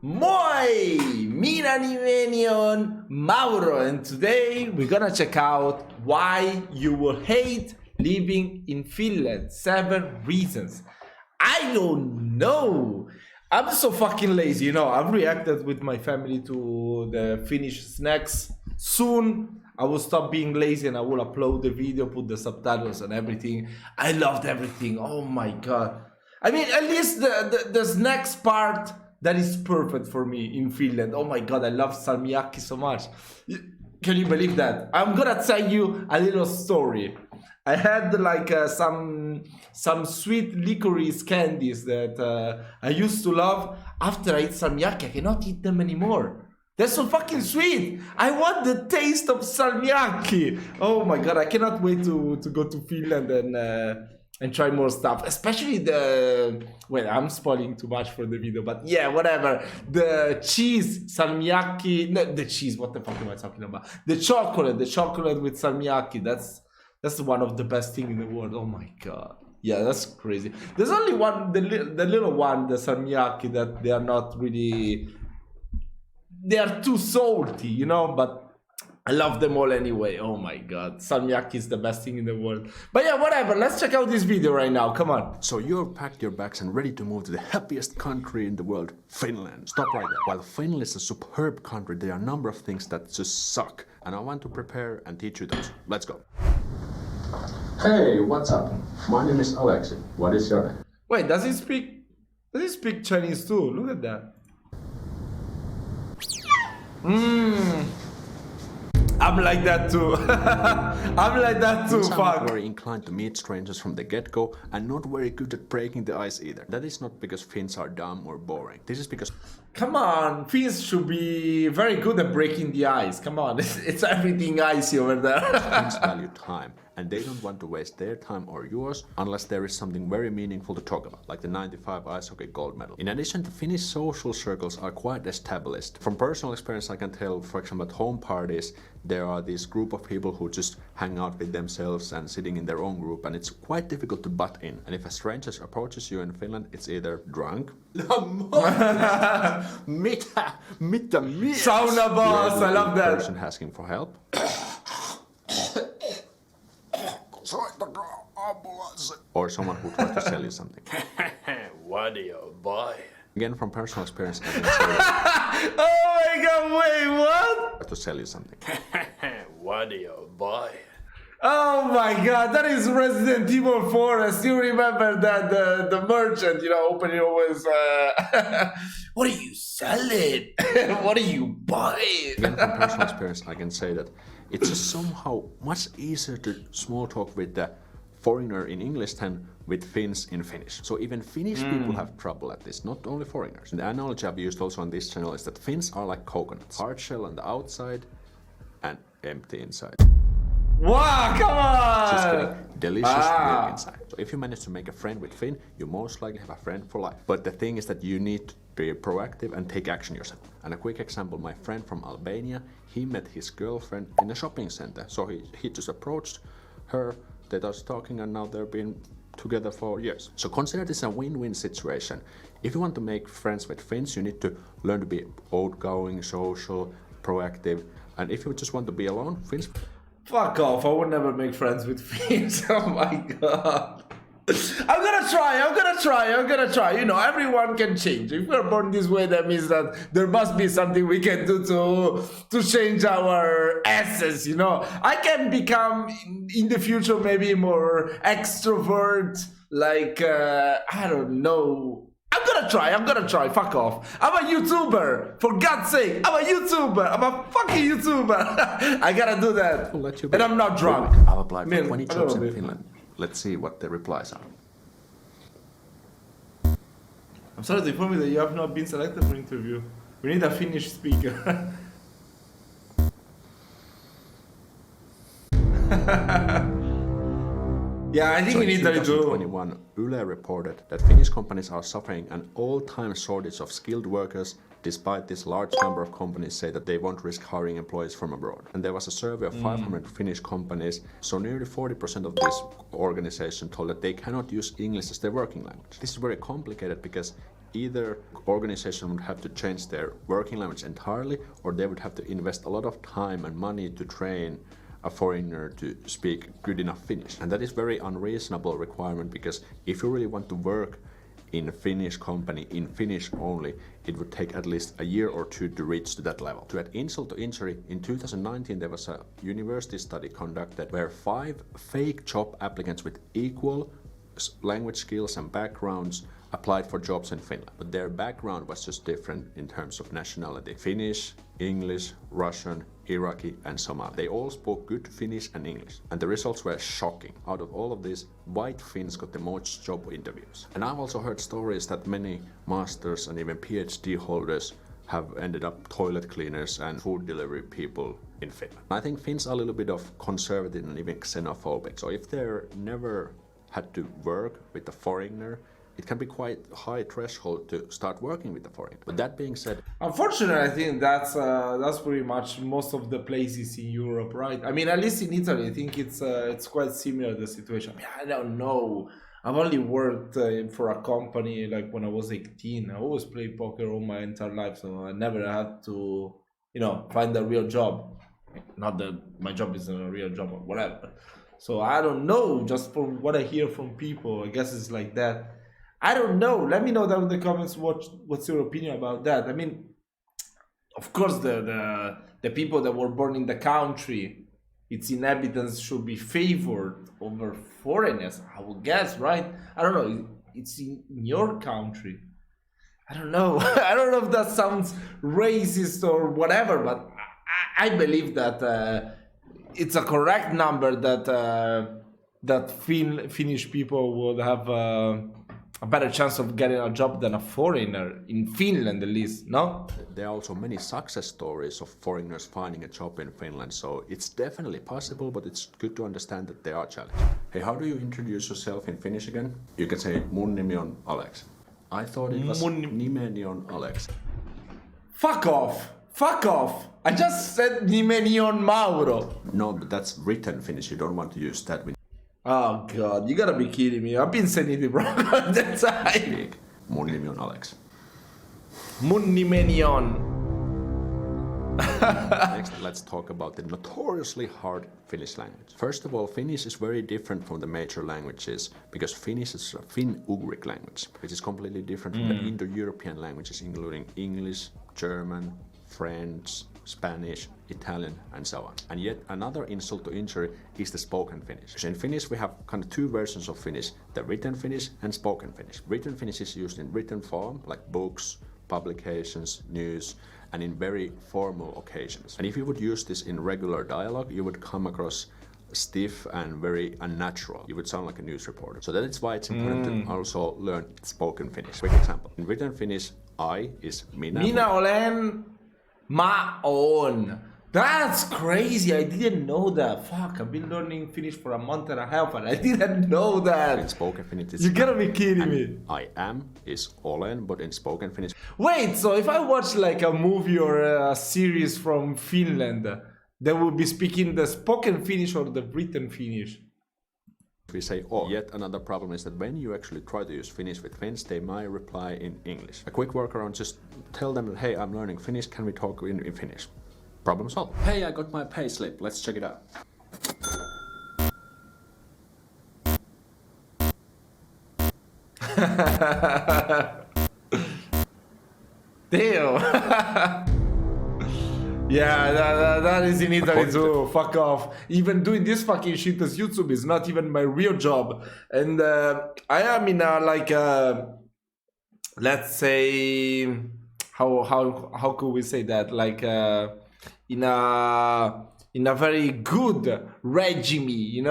Moi! Mina ni menion Mauro, and today we're gonna check out why you will hate living in Finland. 7 reasons. I don't know. I'm so fucking lazy, you know. I've reacted with my family to the Finnish snacks. Soon I will stop being lazy and I will upload the video, put the subtitles and everything. I loved everything. Oh my god. I mean, at least the snacks part that is perfect for me in Finland. Oh my god, I love salmiakki so much. Can you believe that? I'm gonna tell you a little story. I had like some sweet licorice candies that I used to love. After I ate salmiakki, I cannot eat them anymore. They're so fucking sweet. I want the taste of salmiakki. Oh my god, I cannot wait to go to Finland and try more stuff. Especially the... Well, I'm spoiling too much for the video, but yeah, whatever. The cheese salmiakki... No, the cheese, what the fuck am I talking about? The chocolate with salmiakki. That's one of the best things in the world. Oh my god. Yeah, that's crazy. There's only one, the little one, the salmiakki, that they are not really... They are too salty, you know, but I love them all anyway. Oh my god, salmiakki is the best thing in the world. But yeah, whatever, let's check out this video right now, come on. So you're packed your bags and ready to move to the happiest country in the world, Finland. Stop right there. While Finland is a superb country, there are a number of things that just suck. And I want to prepare and teach you those. Let's go. Hey, what's up? My name is Alexi. What is your name? Wait, does he speak Chinese too? Look at that. I'm like that too. I'm like that too, I'm fuck. not very inclined to meet strangers from the get-go and not very good at breaking the ice either. That is not because Finns are dumb or boring. This is because... Come on, Finns should be very good at breaking the ice. Come on, it's everything icy over there. Finns value time, and they don't want to waste their time or yours unless there is something very meaningful to talk about, like the 95 ice hockey gold medal. In addition, the Finnish social circles are quite established. From personal experience, I can tell, for example, at home parties, there are this group of people who just hang out with themselves and sitting in their own group, and it's quite difficult to butt in. And if a stranger approaches you in Finland, it's either drunk, Sauna boss, I love that. Person asking for help, or someone who tries to sell you something. What do you buy? Again, from personal experience, I can say Oh my god, wait, what? to sell you something. What do you buy? Oh my god, that is Resident Evil 4. I still remember that the merchant, you know, opening always what are you selling? What are you buying? Again, from personal experience, I can say that it's just somehow much easier to small talk with the foreigner in English than with Finns in Finnish. So even Finnish people have trouble at this, not only foreigners. And the analogy I've used also on this channel is that Finns are like coconuts. Hard shell on the outside and empty inside. Wow, come on! Just kidding. Delicious milk inside. So if you manage to make a friend with Finn, you most likely have a friend for life. But the thing is that you need to be proactive and take action yourself. And a quick example, my friend from Albania, he met his girlfriend in a shopping center. So he just approached her, they started talking, and now they've been together for years. So consider this a win-win situation. If you want to make friends with Finns, you need to learn to be outgoing, social, proactive. And if you just want to be alone, Finns... Fuck off, I would never make friends with Finns. Oh my god. I'm gonna try. You know, everyone can change. If we're born this way, that means that there must be something we can do to change our essence, you know. I can become, in the future, maybe more extrovert, like, I don't know. I'm gonna try, fuck off. I'm a YouTuber, for God's sake, I'm a fucking YouTuber. I gotta do that, I'll let you and I'm not drunk. I've applied for 20 jobs in Finland. Let's see what the replies are. I'm sorry to inform you that you have not been selected for interview. We need a Finnish speaker. Yeah, I think So we need in that too. 2021, Yle reported that Finnish companies are suffering an all-time shortage of skilled workers. Despite this, large number of companies say that they won't risk hiring employees from abroad. And there was a survey of 500 Finnish companies, so nearly 40% of this organization told that they cannot use English as their working language. This is very complicated because either organization would have to change their working language entirely, or they would have to invest a lot of time and money to train a foreigner to speak good enough Finnish. And that is very unreasonable requirement, because if you really want to work in a Finnish company in Finnish only, it would take at least a year or two to reach to that level. To add insult to injury, in 2019 there was a university study conducted where 5 fake job applicants with equal language skills and backgrounds applied for jobs in Finland. But their background was just different in terms of nationality. Finnish, English, Russian, Iraqi and Somali. They all spoke good Finnish and English. And the results were shocking. Out of all of these, white Finns got the most job interviews. And I've also heard stories that many masters and even PhD holders have ended up toilet cleaners and food delivery people in Finland. I think Finns are a little bit of conservative and even xenophobic. So if they're never had to work with a foreigner, it can be quite high threshold to start working with the foreigner. But that being said, unfortunately, I think that's pretty much most of the places in Europe, right? I mean, at least in Italy, I think it's quite similar, the situation. I mean, I don't know. I've only worked for a company like when I was 18. I always played poker all my entire life, so I never had to, find a real job. Not that my job isn't a real job or whatever. So I don't know, just from what I hear from people, I guess it's like that. I don't know. Let me know down in the comments what's your opinion about that. I mean, of course, the people that were born in the country, its inhabitants should be favored over foreigners, I would guess, right? I don't know. It's in your country. I don't know. I don't know if that sounds racist or whatever, but I believe that it's a correct number that Finnish people would have a better chance of getting a job than a foreigner, in Finland at least, no? There are also many success stories of foreigners finding a job in Finland, so it's definitely possible, but it's good to understand that there are challenges. Hey, how do you introduce yourself in Finnish again? You can say, mun nimi on Alex. I thought it was nimeni on Alex. Fuck off! Fuck off! I just said nimeni on Mauro. No, but that's written Finnish, you don't want to use that. Oh god, you gotta be kidding me. I've been saying it wrong all the time. Mun nimi on Alex. Mun nimeni on. Next, let's talk about the notoriously hard Finnish language. First of all, Finnish is very different from the major languages because Finnish is a Finn-Ugric language, which is completely different from the Indo-European languages, including English, German, French, Spanish, Italian, and so on. And yet another insult to injury is the spoken Finnish. So in Finnish, we have kind of 2 versions of Finnish, the written Finnish and spoken Finnish. Written Finnish is used in written form, like books, publications, news, and in very formal occasions. And if you would use this in regular dialogue, you would come across stiff and very unnatural. You would sound like a news reporter. So that is why it's important to also learn spoken Finnish. Quick example. In written Finnish, I is minä. Minä olen, mä oon. That's crazy. I didn't know that. Fuck, I've been learning Finnish for a month and a half and I didn't know that. In spoken Finnish, You gotta be kidding me. I am is olen, but in spoken Finnish. Wait, so if I watch like a movie or a series from Finland, they will be speaking the spoken Finnish or the written Finnish? We say or. Yet another problem is that when you actually try to use Finnish with Finns, they might reply in English. A quick workaround, just tell them that, hey, I'm learning Finnish, can we talk in Finnish? Problem solved. Hey, I got my pay slip, let's check it out. Damn. Yeah, that is in Italy too. Fuck off. Even doing this fucking shit as YouTube is not even my real job. And I am in a like let's say how could we say that? Like in a very good regime,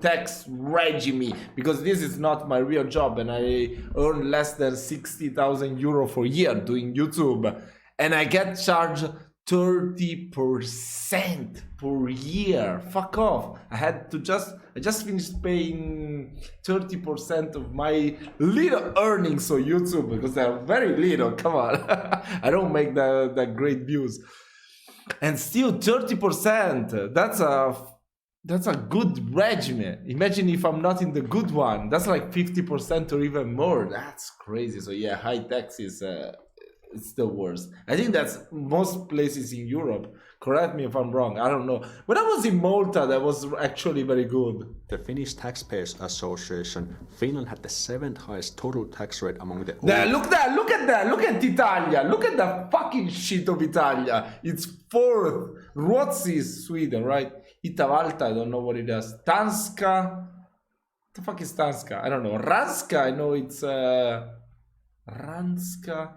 tax regime, because this is not my real job and I earn less than 60,000 euro for a year doing YouTube and I get charged 30% per year. Fuck off. I just finished paying 30% of my little earnings on YouTube because they're very little. Come on. I don't make that great views. And still 30%. That's a good regimen. Imagine if I'm not in the good one. That's like 50% or even more. That's crazy. So yeah, high tax is it's the worst. I think that's most places in Europe. Correct me if I'm wrong. I don't know. When I was in Malta, that was actually very good. The Finnish Taxpayers Association, Finland had the 7th highest total tax rate among the There, look that, look at that, look at Italia, look at the fucking shit of Italia. It's 4th. Ruotsi is Sweden, right? Itavalta, I don't know what it is. Tanska, what the fuck is Tanska? I don't know. Ranska, I know it's Ranska.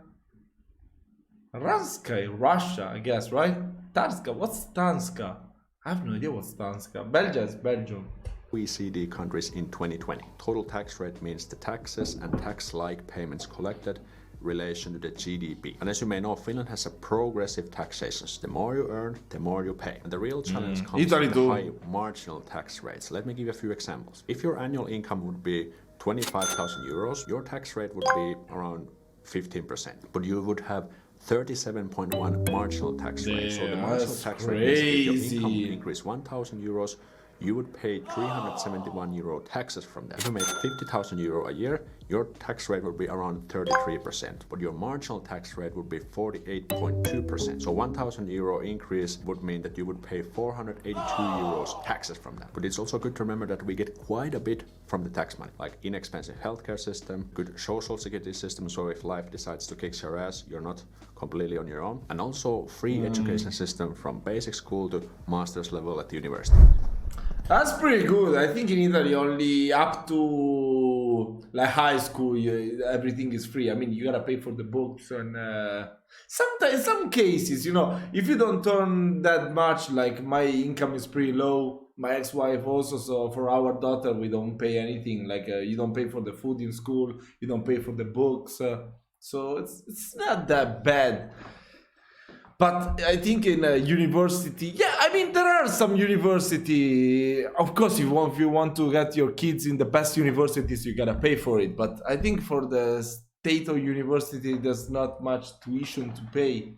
Ranska in Russia, I guess, right? Tanska, what's Tanska? I have no idea what's Tanska. Belgium is Belgium. OECD countries in 2020. Total tax rate means the taxes and tax-like payments collected relation to the GDP. And as you may know, Finland has a progressive taxation. The more you earn, the more you pay. And the real challenge comes Italy with too. the high marginal tax rates. Let me give you a few examples. If your annual income would be 25,000 euros, your tax rate would be around 15%. But you would have 37.1 marginal tax rate. So the marginal that's tax rate means if your crazy. income would increase 1,000 euros, you would pay 371 euro taxes from that. If you made 50,000 euro a year, your tax rate would be around 33%, but your marginal tax rate would be 48.2%. So 1,000 euro increase would mean that you would pay 482 euros taxes from that. But it's also good to remember that we get quite a bit from the tax money, like inexpensive healthcare system, good social security system, so if life decides to kick your ass, you're not completely on your own, and also free education system from basic school to master's level at university. That's pretty good. I think in Italy only up to like high school, everything is free. I mean, you gotta pay for the books and sometimes some cases, you know, if you don't earn that much, like my income is pretty low. My ex-wife also, so for our daughter, we don't pay anything. Like you don't pay for the food in school, you don't pay for the books, so it's not that bad. But I think in a university, yeah, I mean, there are some university, of course, if you want to get your kids in the best universities, you gotta pay for it. But I think for the state of university, there's not much tuition to pay.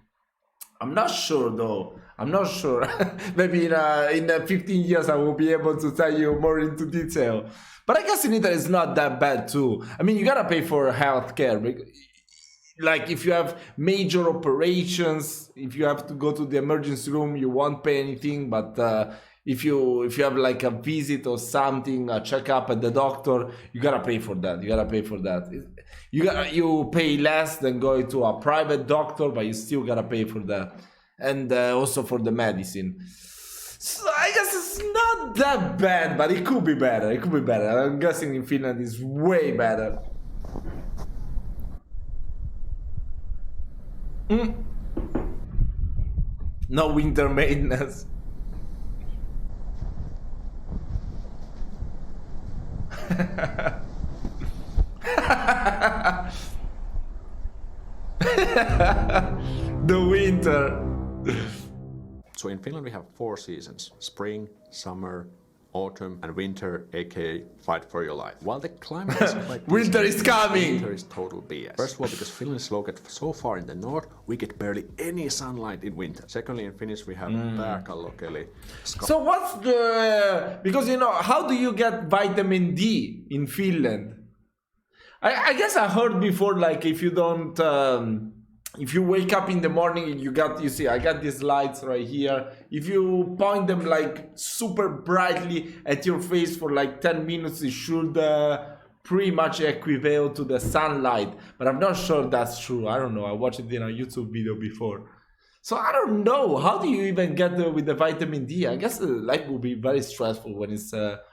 I'm not sure though. I'm not sure. Maybe in 15 years, I will be able to tell you more into detail. But I guess in Italy, it's not that bad too. I mean, you gotta pay for healthcare. Like if you have major operations, if you have to go to the emergency room, you won't pay anything. But if you have like a visit or something, a checkup at the doctor, you gotta pay for that. You gotta pay for that. You pay less than going to a private doctor, but you still gotta pay for that, and also for the medicine. So I guess it's not that bad, but it could be better. It could be better. I'm guessing in Finland is way better. No winter maintenance. The winter. So in Finland we have 4 seasons: spring, summer, autumn, and winter, aka fight for your life. While the climate is quite Winter is coming! Winter is total BS. First of all, because Finland is located so far in the north, we get barely any sunlight in winter. Secondly, in Finnish we have pääkalloke, eli So what's the... Because, you know, how do you get vitamin D in Finland? I guess I heard before, like, if you don't... if you wake up in the morning, you see, I got these lights right here. If you point them like super brightly at your face for like 10 minutes, it should pretty much equivalent to the sunlight. But I'm not sure that's true. I don't know. I watched it in a YouTube video before. So I don't know. How do you even get with the vitamin D? I guess life will be very stressful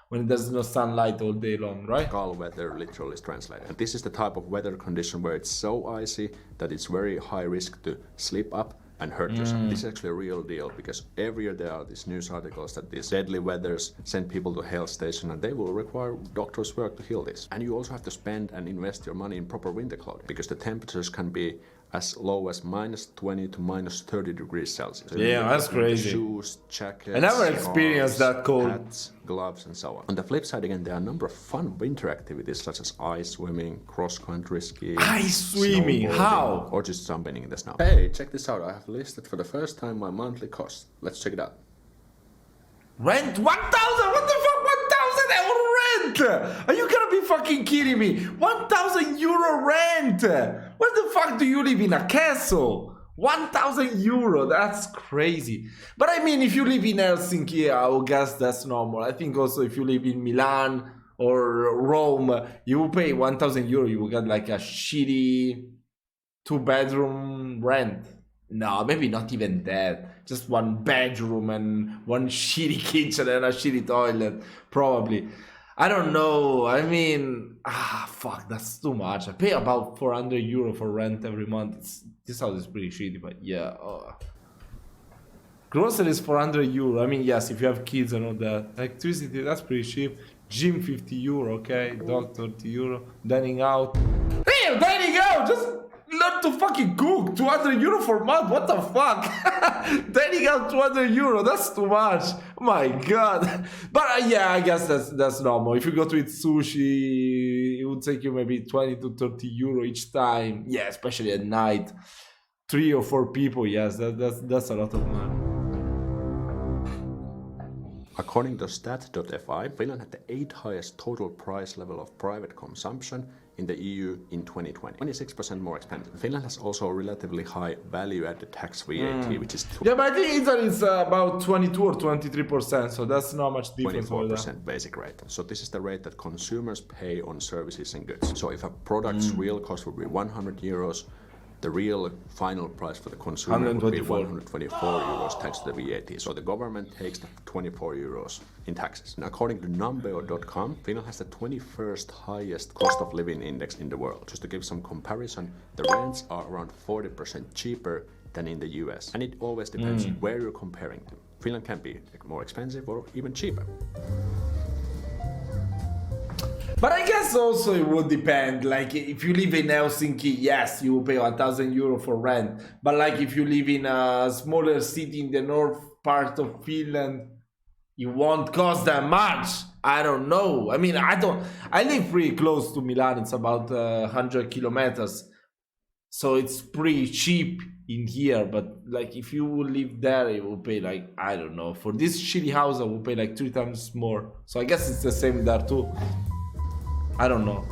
when there's no sunlight all day long, right? Kal weather literally is translated. And this is the type of weather condition where it's so icy that it's very high risk to slip up and hurt yourself. This is actually a real deal because every year there are these news articles that these deadly weathers send people to health station and they will require doctors' work to heal this. And you also have to spend and invest your money in proper winter clothing because the temperatures can be as low as -20 to -30 degrees Celsius. So yeah, that's crazy. Shoes, jackets, I never experienced that cold. Hats, gloves, and so on. On the flip side, again, there are a number of fun winter activities such as ice swimming, cross-country skiing, Ice swimming, snowboarding, how? or just jumping in the snow. Hey, check this out. I have listed for the first time my monthly cost. Let's check it out. Rent 1,000? What the fuck? 1,000 euro rent? Are you gonna be fucking kidding me? 1,000 euro rent? Where the fuck do you live, in a castle? 1,000 euro, that's crazy. But I mean, if you live in Helsinki, I would guess that's normal. I think also if you live in Milan or Rome, you will pay 1,000 euro, you will get like a shitty 2-bedroom rent. No, maybe not even that. Just 1 bedroom and 1 shitty kitchen and a shitty toilet, probably. I don't know. I mean, fuck, that's too much. I pay about 400 euro for rent every month. This house is pretty shitty, but yeah. Groceries 400 euro. I mean, yes, if you have kids and all that. Electricity, that's pretty cheap. Gym 50 euro, okay. Dog 30 euro. Dining out. Hey, dining out! Just learn to fucking cook. 200 euro for a month. What the fuck? Dining out 200 euro. That's too much. Oh my god. But yeah, I guess that's normal. If you go to eat sushi, it would take you maybe 20 to 30 euro each time. Yeah, especially at night. 3 or 4 people. Yes, that's a lot of money. According to stat.fi, Finland had the 8th highest total price level of private consumption in the EU in 2020. 26% more expensive. Finland has also a relatively high value-added tax VAT, which is yeah, but I think Italy is about 22 or 23%, so that's not much difference. 24% basic rate. So this is the rate that consumers pay on services and goods. So if a product's real cost would be 100 euros, the real final price for the consumer would be 124 euros taxed to the VAT. So the government takes the 24 euros in taxes. And according to numbeo.com, Finland has the 21st highest cost of living index in the world. Just to give some comparison, the rents are around 40% cheaper than in the US. And it always depends where you're comparing them. Finland can be more expensive or even cheaper. But I guess also it would depend. Like if you live in Helsinki, yes, you will pay 1,000 euro for rent. But like if you live in a smaller city in the north part of Finland, it won't cost that much. I don't know. I mean, I live pretty close to Milan. It's about 100 kilometers. So it's pretty cheap in here. But like if you live there, you will pay like, I don't know. For this shitty house, I will pay like 3 times more. So I guess it's the same there too. I don't know.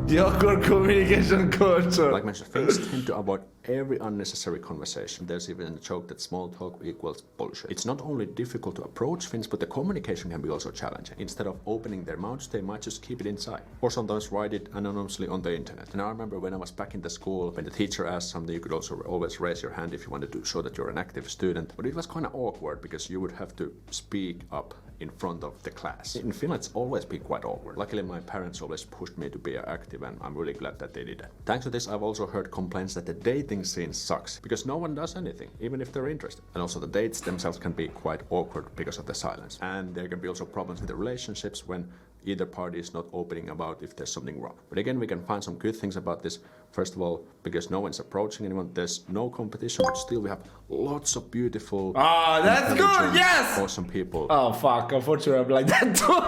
The awkward communication culture. Like mentioned, Finns tend to avoid every unnecessary conversation. There's even a joke that small talk equals bullshit. It's not only difficult to approach Finns, but the communication can be also challenging. Instead of opening their mouths, they might just keep it inside. Or sometimes write it anonymously on the internet. And I remember when I was back in the school, when the teacher asked something, you could also always raise your hand if you wanted to show that you're an active student. But it was kind of awkward because you would have to speak up in front of the class. In Finland, it's always been quite awkward. Luckily, my parents always pushed me to be active, and I'm really glad that they did that. Thanks to this, I've also heard complaints that the dating scene sucks because no one does anything, even if they're interested. And also the dates themselves can be quite awkward because of the silence. And there can be also problems with the relationships when either party is not opening about if there's something wrong. But again, we can find some good things about this. First of all, because no one's approaching anyone, there's no competition, but still we have lots of beautiful, that's good, yes! awesome people. Oh fuck, unfortunately I'm like that too.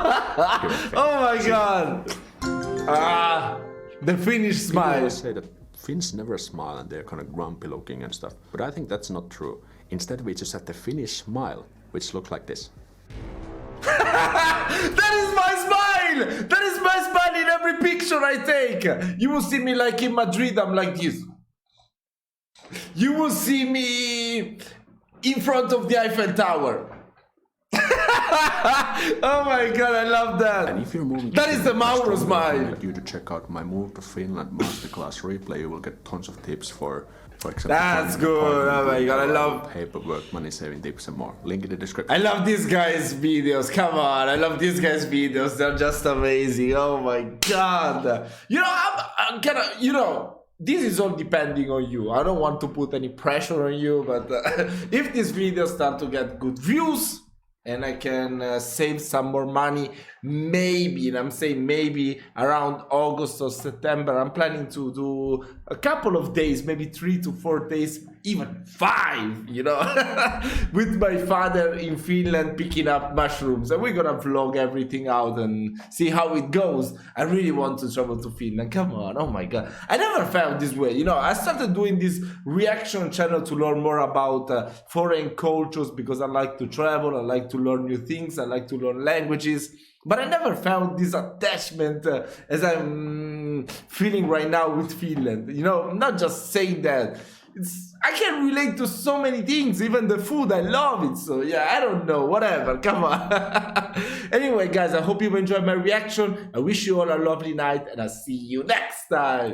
Oh my god. The Finnish smile. People always say that Finns never smile and they're kind of grumpy looking and stuff. But I think that's not true. Instead, we just have the Finnish smile, which looks like this. That is my smile! That is my smile in every picture I take! You will see me like in Madrid, I'm like this. You will see me in front of the Eiffel Tower. Oh my god, I love that. And if you're moving that is the Mauro smile. I want you to check out my Move to Finland masterclass replay. You will get tons of tips for example, that's good. Oh my god, I love paperwork, money saving tips and more. Link in the description. I love these guys' videos. Come on, I love these guys' videos. They're just amazing. Oh my god. You know, I'm gonna, you know, this is all depending on you. I don't want to put any pressure on you, but if these videos start to get good views and I can save some more money, maybe, and I'm saying maybe around August or September, I'm planning to do a couple of days, maybe 3 to 4 days even 5, you know, with my father in Finland picking up mushrooms. And we're gonna vlog everything out and see how it goes. I really want to travel to Finland. Come on, oh my god. I never felt this way, you know. I started doing this reaction channel to learn more about foreign cultures because I like to travel, I like to learn new things, I like to learn languages. But I never felt this attachment as I'm feeling right now with Finland. You know, I'm not just saying that. I can relate to so many things, even the food, I love it. So yeah, I don't know, whatever, come on. Anyway, guys, I hope you enjoyed my reaction. I wish you all a lovely night and I'll see you next time.